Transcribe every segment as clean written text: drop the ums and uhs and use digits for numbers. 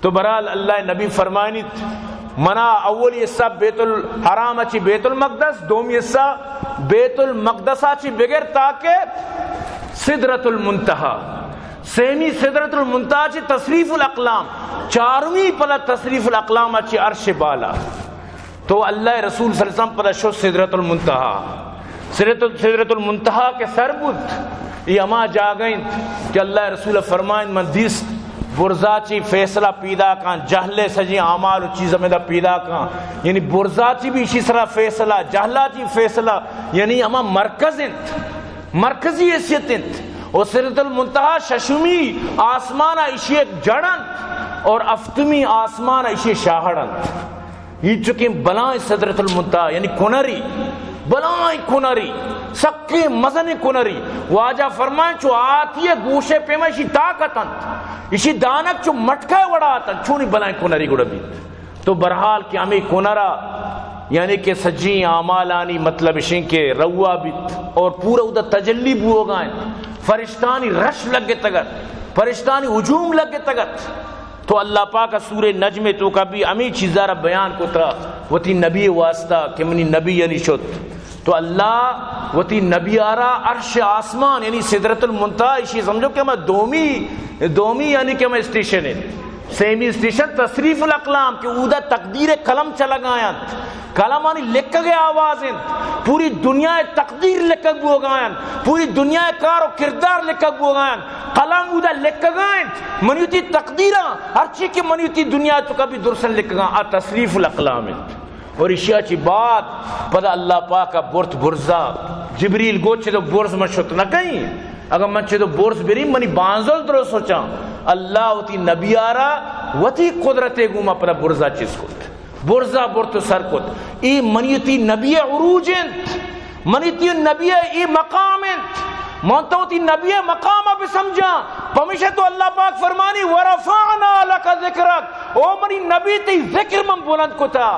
تو برحال اللہ نبی فرمائنیت منا اولی حصہ بیت الحرام اچھی بیت المقدس، دومی حصہ بیت المقدس اچھی بغیر تاکہ سدرۃ المنتہا، سیمی سدرۃ المنتہا اچھی تصریف الاقلام، چارویں پلا تصریف الاقلام اچھی عرش بالا. تو اللہ رسول صلی اللہ علیہ وسلم پلا شو سدرۃ المنتہا، سدرۃ المنتہا کے سربت یہ اما جاگئیں کہ اللہ رسول فرمائیں من دیس برزاچی فیصلہ پیدا کان، جہلے سجی اعمال و چیز میں دا پیدا کان، یعنی برزاچی بھی اسی طرح فیصلہ، جہلاچی فیصلہ، یعنی اما مرکزی حیثیت انت. اور سدرۃ المنتہا ششمی آسمانہ اسی ایک جڑن اور افتمی آسمانہ اسی شاہڑن. یہ چکیں بلائیں سدرۃ المنتہا یعنی کنری، بلائیں کنری، سکے مزن کنری. واجہ فرمائیں چو آتی ہے گوشے پیمہ اسی طاقتن، اسی دانک چو مٹکے وڑاتن، چونی بلائیں کنری گڑا بیت. تو برحال کہ ہمیں کنرہ یعنی کہ سجی آمالانی مطلب اشیں کے روا بیت اور پورا ادھا تجلی بو گائیں، فرشتانی رش لگے تگت، فرشتانی ہجوم لگے تگت. تو اللہ پاک سورہ نجم تو کبھی امی چیزارہ بیان کو ترا وتی نبی واسطہ کہ منی نبی یعنی شد. تو اللہ وتی نبی آرہ عرش آسمان یعنی سدرۃ المنتہا اسی سمجھو کہ میں دومی یعنی کہ میں اسٹیشن ہے، سیمی اسٹیشن تصریف الاقلام کہ اودا تقدیر قلم چلا گایا، قلم آنی لکھ گئے آوازیں، پوری دنیا تقدیر لکھ گو گایا، پوری دنیا کار و کردار لکھ گو گایا، قلم اودا لکھ گئے منیوتی تقدیرہ ہر چیز کی منیوتی دنیا تو کبھی درسن لکھ گا تصریف الاقلام. اور اشیاء چی بات پدا اللہ پاک کا برت برزا جبریل گوچے تو برز من شت نہ کہیں، اگر من چھے تو برز بریم منی بانزل درو سوچا اللہ وتی نبی آرہ وتی قدرت گوما پدا برزا چیز کت، برزا برت سر کت. ای منیتی نبی عروج انت، منیتی نبی ای مقام انت، مانتوتی نبی مقامہ بھی سمجھا. پمیشہ تو اللہ پاک فرمانی ورفعنا لک ذکرک، او منی نبی تی ذکر من بلند کتا،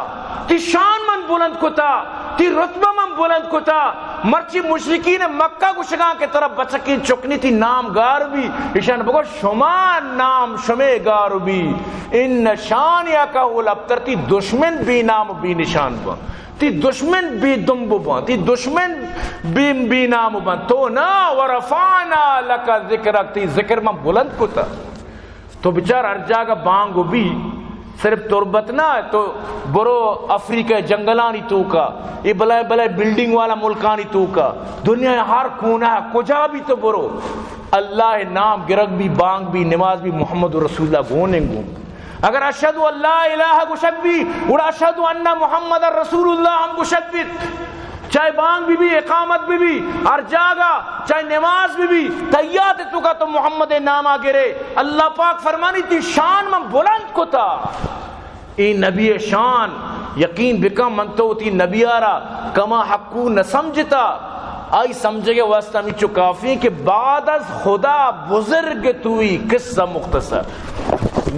تی شان من بلند کتا، تی رتبہ من بلند کتا. مرچی مشرکین مکہ کو شگاں کے طرف بچکی چکنی تی نام گار بھی اشان بگو شما نام شمے گار بھی ان نشان یا کا الابتر. تی دشمن بھی نام بھی نشان با، تی دشمن بھی دنبو با، تی دشمن بھی نام با. تو نا ورفعنا لک ذکرک، تی ذکر من بلند کتا. تو بچار ہر جاگہ بانگو بھی صرف تربت نہ تو برو افریقہ جنگلانی تو کا، یہ بلائے بلائے بلڈنگ والا ملکانی تو کا، دنیا ہر کونا ہے کجا بھی تو برو اللہ نام گرگ بھی بانگ بھی نماز بھی محمد رسول اللہ گونے گو. اگر اشہدو اللہ الہ گشک بھی اور اشہدو ان محمد رسول اللہ ہم گشک بھی، چاہے بانگ بھی اقامت بھی ہر جاگہ، چاہے نماز بھی تیات تو کا تو محمد نامہ گرے. اللہ پاک فرمانی تی شان من بلند کو تا، ای نبی شان یقین بکم من تو تی نبی آرہ کما حقو نہ سمجھتا. آئی سمجھے گے واسطہ میں چو کافی کہ بعد از خدا بزرگ توی قصہ مختصر.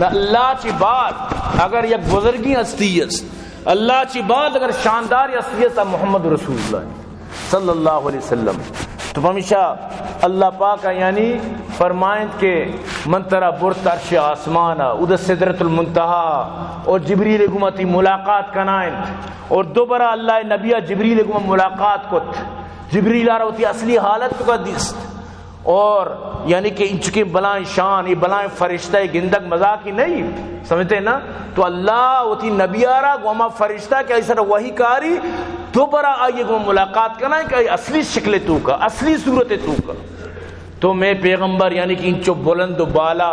اللہ چی بات اگر یک بزرگی ہستی است، اللہ چی بات اگر شاندار ہستی ہے محمد رسول اللہ صلی اللہ علیہ وسلم. تو ہمیشہ اللہ پاک یعنی فرمائیں کہ من ترہ برت عرش آسمانا ادھر سدرۃ المنتہا اور جبریل گمتی ملاقات کنائیں. اور دوبارہ اللہ نبیہ جبریل گم ملاقات کت، جبریل آرہ ہوتی اصلی حالت کا دیست. اور یعنی کہ ان چکے بلائیں شان، یہ بلائیں فرشتہ گندگ مذاقی نہیں سمجھتے نا. تو اللہ ہوتی نبی آرہ گوما فرشتہ کہ ایسا وہی کاری دوبارہ آئیے گوما ملاقات کرنا ہے کہ اصلی شکل تو کا، اصلی صورت تو کا. تو میں پیغمبر یعنی کہ انچو بلند و بالا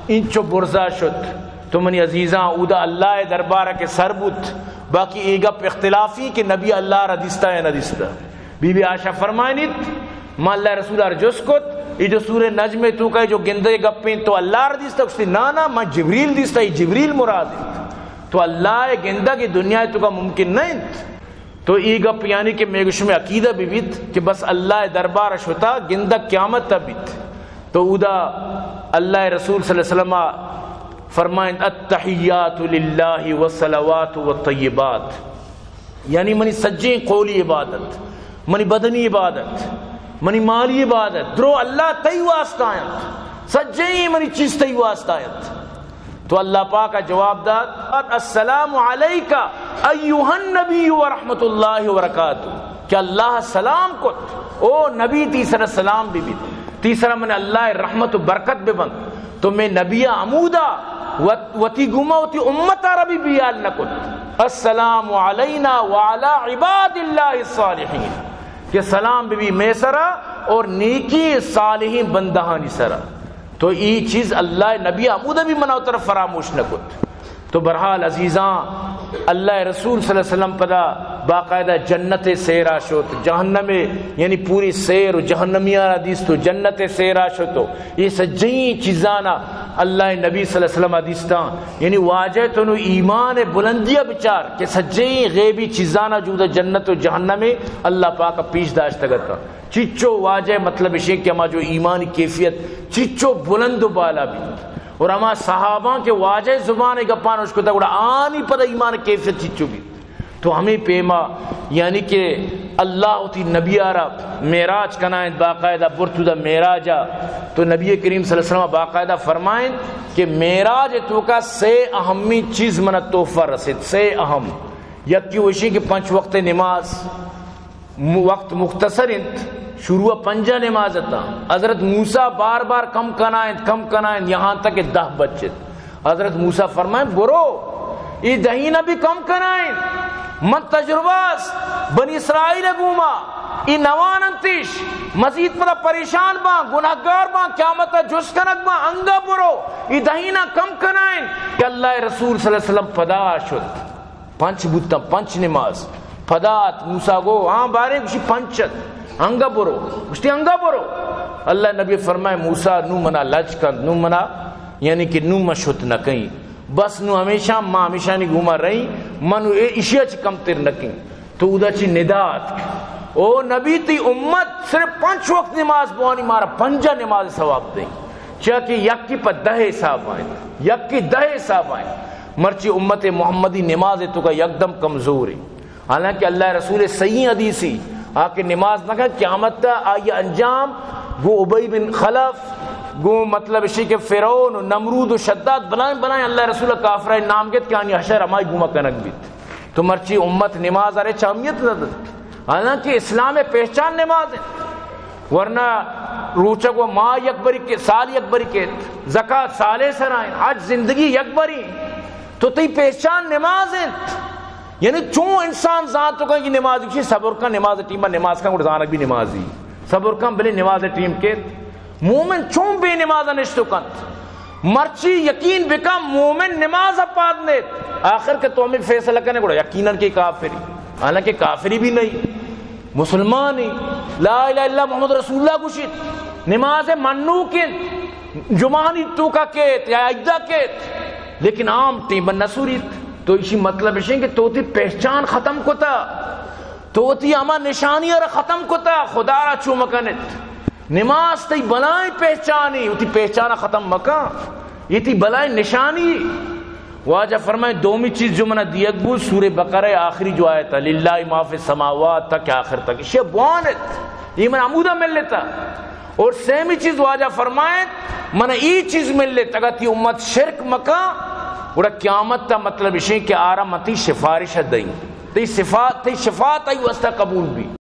انچو برزا شد. تو منی عزیزاں اودا اللہ دربارہ کے سربت. باقی ایگا اختلافی کہ نبی اللہ را دیستا ہے نہ دیستا. بی بی عائشہ فرمائنیت ما اللہ رسول رجس کت یہ جو سورہ نجم تو کا جو گندے گپیں تو اللہ را دیستا اس نا ما جبریل دیستا، یہ جبریل مراد ہے. تو اللہ گندہ کی دنیا تو کا ممکن نہیں. تو یہ گپ یعنی کہ میگش میں عقیدہ بھی بیت کہ بس اللہ دربار شتا گندہ قیامت تا بیت. تو اودا اللہ رسول صلی اللہ علیہ وسلم فرمائیں التحیات للہ والصلوات والطیبات، یعنی منی سجیں قولی عبادت، منی بدنی عبادت، منی مالی عبادت درو اللہ تی واسطہ آیت، سجیں منی چیز تی واسطہ آیت. تو اللہ پاک کا جواب داد السلام علیک ایھا النبی ورحمۃ اللہ وبرکاتہ، کہ اللہ سلام کو او نبی تیسرا سلام بھی تیسرا من اللہ رحمت و برکت بھی بند تو میں نبی عمودا وتی گما وتی امت عربی بیال نکت السلام علینا وعلی عباد اللہ الصالحین، کہ سلام بھی میں سرا اور نیکی صالحین بندہانی سرا. تو یہ چیز اللہ نبی عمودہ بھی مناو طرف فراموش نہ کت. تو بہرحال عزیزاں اللہ رسول صلی اللہ علیہ وسلم پدا باقاعدہ جنت سیرا شد جہنم یعنی پوری سیر و جہنمیاں حدیث تو جنت سیرا شد تو یہ سجیں چیزانا اللہ نبی صلی اللہ علیہ وسلم حدیثاں یعنی واجہ تو ایمان بلندیہ بچار کہ سجیں غیبی چیزانا جودہ جنت و جہنم اللہ پاک پیش داشت کرتا چچو واجہ مطلب ہے کہ ہما جو ایمانی کیفیت چچو بلند و بالا بھی اور ہما صحابہ کے واجہ زبان گپان اس کو تک آنی پتہ ایمان کیفیت چچو بھی. تو ہمیں پیما یعنی کہ اللہ تی نبی آرہ معراج کنائیں باقاعدہ برتودہ معراجہ تو نبی کریم صلی اللہ علیہ وسلم باقاعدہ فرمائیں کہ معراج تو کا سے اہمی چیز منہ تحفہ رسید سے اہم یک کی وشی کہ 5 وقت نماز وقت مختصر انت شروع 5 نماز تا حضرت موسیٰ بار بار کم کنائیں یہاں تک کہ 10 بچت حضرت موسیٰ فرمائیں برو یہ دہینہ بھی کم کنائیں من تجرباس بنی اسرائیل گوما ای نوان انتیش مزید پدا پریشان با گناہگار با قیامت جس کنک با انگا برو ای دہینہ کم کنائیں کہ اللہ رسول صلی اللہ علیہ وسلم پدا شد 5 بودتا 5 نماز پدات موسیٰ گو ہاں بارے کشی 5 انگا برو کشتی انگا برو اللہ نبی فرمائے موسیٰ نو منا لج کن نو منا یعنی کہ نو مشت نہ کہیں بس نو ہمیشہ ماں ہمیشہ نہیں گھوما رہی منو اشیاء چی کم تر نکیں تو ادا چی ندات او نبی تی امت صرف 5 وقت نماز بوانی مارا 5 نماز ثواب دیں چاکہ یک کی پر 10 حساب آئیں یک کی 10 حساب آئیں مرچی امت محمدی نماز تو کا یکدم کمزور ہے. حالانکہ اللہ رسول صحیح حدیثی آکے نماز نہ کہ قیامت تا آئی انجام گو ابی بن خلف گو مطلب اسی کہ فرعون و نمرود و شداد بنائیں اللہ رسول کافرہ نام گت کہ آنی حشر ہمائی گوما کنک بیت تو مرچی امت نماز آرے چاہمیت نہ حالانکہ اسلام پہچان نماز ہے ورنہ روچک و ماہ یکبری کے سال یکبری کے زکاة سالے سرائیں حج زندگی یکبری تو تی پہچان نماز ہے یعنی چون انسان ذات تو کہیں کہ نماز کسی صبر کا نماز ٹیم نماز کا گردانک بھی نمازی صبر کا بلے نماز ٹیم کے مومن چون بے نماز نشتو کنت مرچی یقین بکا مومن نماز پادنیت آخر کے تو ہمیں فیصلہ کرنے گوڑا یقیناً کی کافری حالانکہ کافری بھی نہیں مسلمانی لا الہ الا محمد رسول اللہ گوشت نماز منو کن جمعانی تو کا کیت یا اجدہ کیت لیکن عام ٹیم نسوریت تو اسی مطلب ہے کہ تو تی پہچان ختم کتا تو تی اما نشانی اور ختم کتا خدا را چو مکنت نماز تی بلائیں پہچانی تی پہچانا ختم مکا یہ تی بلائیں نشانی. واجہ فرمائے دومی چیز جو منہ دیگ بود سورہ بقرہ آخری جو آیت للہ ما فی السماوات تک آخر تک یہ بوانت یہ من عمودہ مل لیتا اور سیمی چیز واجہ فرمائے منہ ای چیز مل لیتا اگر تی امت شرک مکا اور قیامت تا مطلب ہے کہ آرہ متی سفارش دیں تی شفاعت ای واسطہ قبول بھی